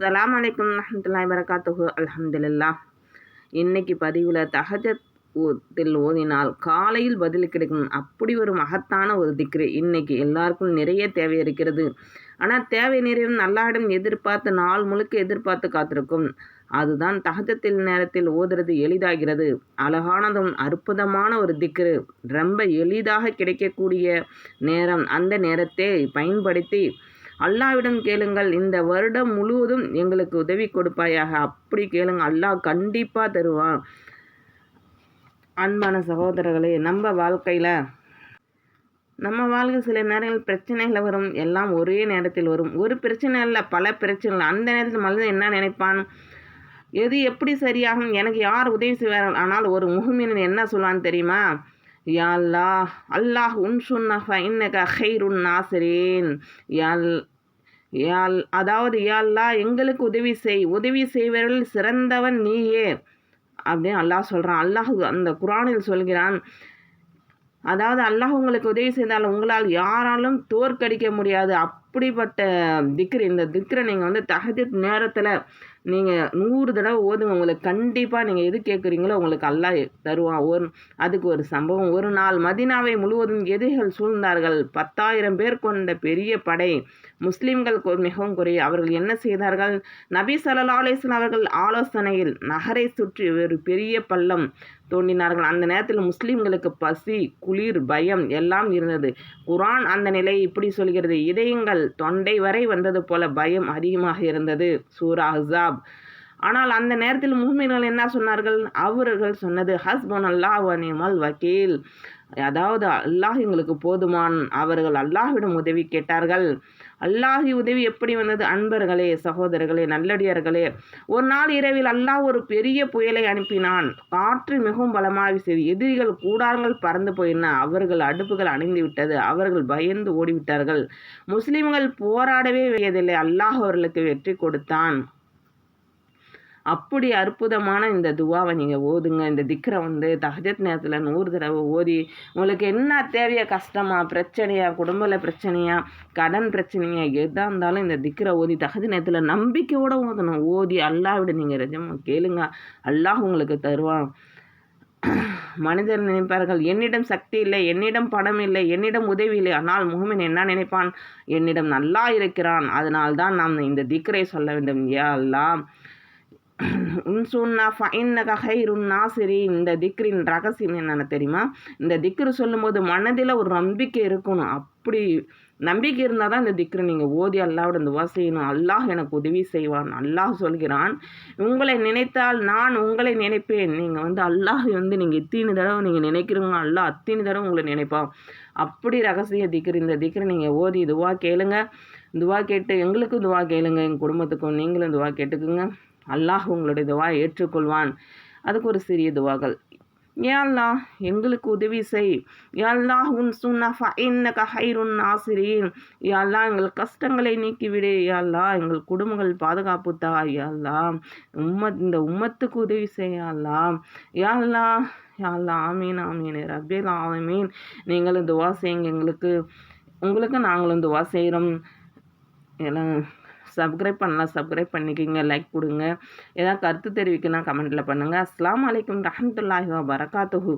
அஸ்ஸலாமு அலைக்கும் வரஹ்மத்துல்லாஹி வபரகாத்துஹு. அல்ஹம்துலில்லாஹ். இன்னைக்கு பதிவில் தஹஜத் ஓதினால் காலையில் பதில் கிடைக்கும், அப்படி ஒரு மகத்தான ஒரு திக்ரு இன்னைக்கு எல்லாருக்கும் நிறைய தேவை இருக்கிறது. ஆனால் தேவை நிறைவும் அல்லாஹ்விடம் எதிர்பார்த்து நாள் முழுக்க எதிர்பார்த்து காத்திருக்கும். அதுதான் தஹஜத்தில் நேரத்தில் ஓதுறது எளிதாகிறது. அழகானதும் அற்புதமான ஒரு திக்ரு, ரொம்ப எளிதாக கிடைக்கக்கூடிய நேரம். அந்த நேரத்தை பயன்படுத்தி அல்லாஹ்விடம் கேளுங்கள், இந்த வருடம் முழுவதும் எங்களுக்கு உதவி கொடுப்பாயாக. அப்படி கேளுங்க, அல்லாஹ் கண்டிப்பாக தருவான். அன்பான சகோதரர்களே, நம்ம வாழ்க்கை சில நேரங்கள் பிரச்சனைகள் வரும். எல்லாம் ஒரே நேரத்தில் வரும். ஒரு பிரச்சனை இல்லை, பல பிரச்சனைகள். அந்த நேரத்தில் மனிதன் என்ன நினைப்பான்? எது எப்படி சரியாகும், எனக்கு யார் உதவி செய்வார்கள்? ஆனால் ஒரு முஹ்மின் என்ன சொல்வான் தெரியுமா? யா அல்லாஹ், அல்லாஹ் உன்சுன்னா ஃபஇன்னக கைருன் நாசிரீன். அதாவது யா அல்லாஹ், எங்களுக்கு உதவி செய், உதவி செய்வர்கள் சிறந்தவன் நீயே அப்படின்னு அல்லாஹ் சொல்கிறான். அல்லாஹ் அந்த குர்ஆனில் சொல்கிறான். அதாவது அல்லாஹ் உங்களுக்கு உதவி செய்தால் உங்களால் யாராலும் தோற்கடிக்க முடியாது. அப்படிப்பட்ட திக்ரு. இந்த திக்ரை நீங்கள் தஹஜத் நேரத்தில் நீங்கள் 100 தடவை ஓதுங்க. உங்களுக்கு கண்டிப்பாக நீங்கள் எது கேட்குறீங்களோ உங்களுக்கு அல்லாஹ் தருவான். அதுக்கு ஒரு சம்பவம். ஒரு நாள் மதீனாவை முழுவதும் எதிரிகள் சூழ்ந்தார்கள். 10,000 பேர் கொண்ட பெரிய படை. முஸ்லிம்கள் மிகவும் குறைய. அவர்கள் என்ன செய்தார்கள்? நபி ஸல்லல்லாஹு அலைஹி வஸல்லம் அவர்கள் ஆலோசனையில் நகரை சுற்றி ஒரு பெரிய பள்ளம் தோண்டினார்கள். அந்த நேரத்தில் முஸ்லிம்களுக்கு பசி, குளிர், பயம் எல்லாம் இருந்தது. குர்ஆன் அந்த நிலையை இப்படி சொல்கிறது. இதயங்கள் தொண்டை வரை வந்தது போல பயம் அதிகமாக இருந்தது. சூரா அஹ்ஸாப். ஆனால் அந்த நேரத்தில் முஃமின்கள் என்ன சொன்னார்கள்? அவர்கள் சொன்னது ஹஸ்புனல்லாஹ் வ நிஅமல் வக்கீல். அதாவது அல்லாஹ் எங்களுக்கு போதுமான். அவர்கள் அல்லாஹ்விடம் உதவி கேட்டார்கள். அல்லாஹ் உதவி எப்படி வந்தது? அன்பர்களே, சகோதரர்களே, நல்லடியார்களே, ஒரு நாள் இரவில் அல்லாஹ் ஒரு பெரிய புயலை அனுப்பினான். காற்று மிகவும் பலமாக வீசியது. எதிரிகள் கூடாரங்கள் பறந்து போயின. அவர்கள் அடுப்புகள் அணைந்து விட்டது. அவர்கள் பயந்து ஓடிவிட்டார்கள். முஸ்லிம்கள் போராடவே வேண்டியதில்லை. அல்லாஹ் அவர்களுக்கு வெற்றி கொடுத்தான். அப்படி அற்புதமான இந்த துவாவை நீங்கள் ஓதுங்க. இந்த திக்ரை தஹஜத் நேரத்தில் 100 தடவை ஓதி, உங்களுக்கு என்ன தேவையா, கஷ்டமா, பிரச்சனையா, குடும்பத்தில் பிரச்சனையா, கடன் பிரச்சனையா, எதாக இருந்தாலும் இந்த திக்ரை ஓதி தஹஜத் நேரத்தில் நம்பிக்கையோடு ஓதணும். ஓதி அல்லாஹ்விட நீங்கள் ரஜமா கேளுங்க, அல்லாஹ் உங்களுக்கு தருவான். மனிதர் நினைப்பார்கள், என்னிடம் சக்தி இல்லை, என்னிடம் பணம் இல்லை, என்னிடம் உதவி இல்லை. ஆனால் முஹ்மின் என்ன நினைப்பான்? என்னிடம் நல்லா இருக்கிறான். அதனால்தான் நாம் இந்த திக்ரை சொல்ல வேண்டும். யா அல்லாஹ் உன்சுன்னா ஃபஇன்னக கைருன் நாசிரீன். இந்த திக்ரின் ரகசியம் என்னென்ன தெரியுமா? இந்த திக்ரு சொல்லும்போது மனதில் ஒரு நம்பிக்கை இருக்கணும். அப்படி நம்பிக்கை இருந்தால் தான் இந்த திக்ரு நீங்கள் ஓதி அல்லாஹ்வோட துவா செய்யணும். அல்லாஹ் எனக்கு உதவி செய்வான். அல்லாஹ் சொல்கிறான், உங்களை நினைத்தால் நான் உங்களை நினைப்பேன். நீங்கள் அல்லாஹ் நீங்கள் இத்தனை தடவை நீங்கள் நினைக்கிறீங்க, அல்லாஹ் அத்தனை தடவை உங்களை நினைப்பான். அப்படி ரகசிய திக்ரு. இந்த திக்ரு நீங்கள் ஓதி துவா கேளுங்க. துவா கேட்டு எங்களுக்கும் துவா கேளுங்க, எங்கள் குடும்பத்துக்கும் நீங்களும் துவா கேட்டுக்குங்க. அல்லாஹ் உங்களுடைய துவா ஏற்றுக்கொள்வான். அதுக்கு ஒரு சிறிய துவாக்கள். யா அல்லாஹ், எங்களுக்கு உதவி செய். யா அல்லாஹ் உன்சுன்னா ஃபஇன்னக கைருன் நாசிரீன். யா அல்லாஹ், எங்கள் கஷ்டங்களை நீக்கிவிடு. யா அல்லாஹ், எங்கள் குடும்பங்கள் பாதுகாப்பு தா. யா அல்லாஹ், இந்த உம்மத்துக்கு உதவி செய். யா அல்லாஹ், யா அல்லாஹ், யா அல்லாஹ். ஆமீன் ஆமீன் ரப்பில் ஆலமீன். நீங்களும் துவா செய்யுங்க. உங்களுக்கு நாங்களும் துவா செய்கிறோம். எல்லாம் சப்ஸ்கிரைப் பண்ணலாம், சப்ஸ்கிரைப் பண்ணிக்கிங்க, லைக் கொடுங்க. ஏதாவது கருத்து தெரிவிக்கணும் கமெண்ட்டில் பண்ணுங்கள். அஸ்ஸலாமு அலைக்கும் வரஹ்மத்துல்லாஹி வபரகாத்துஹு.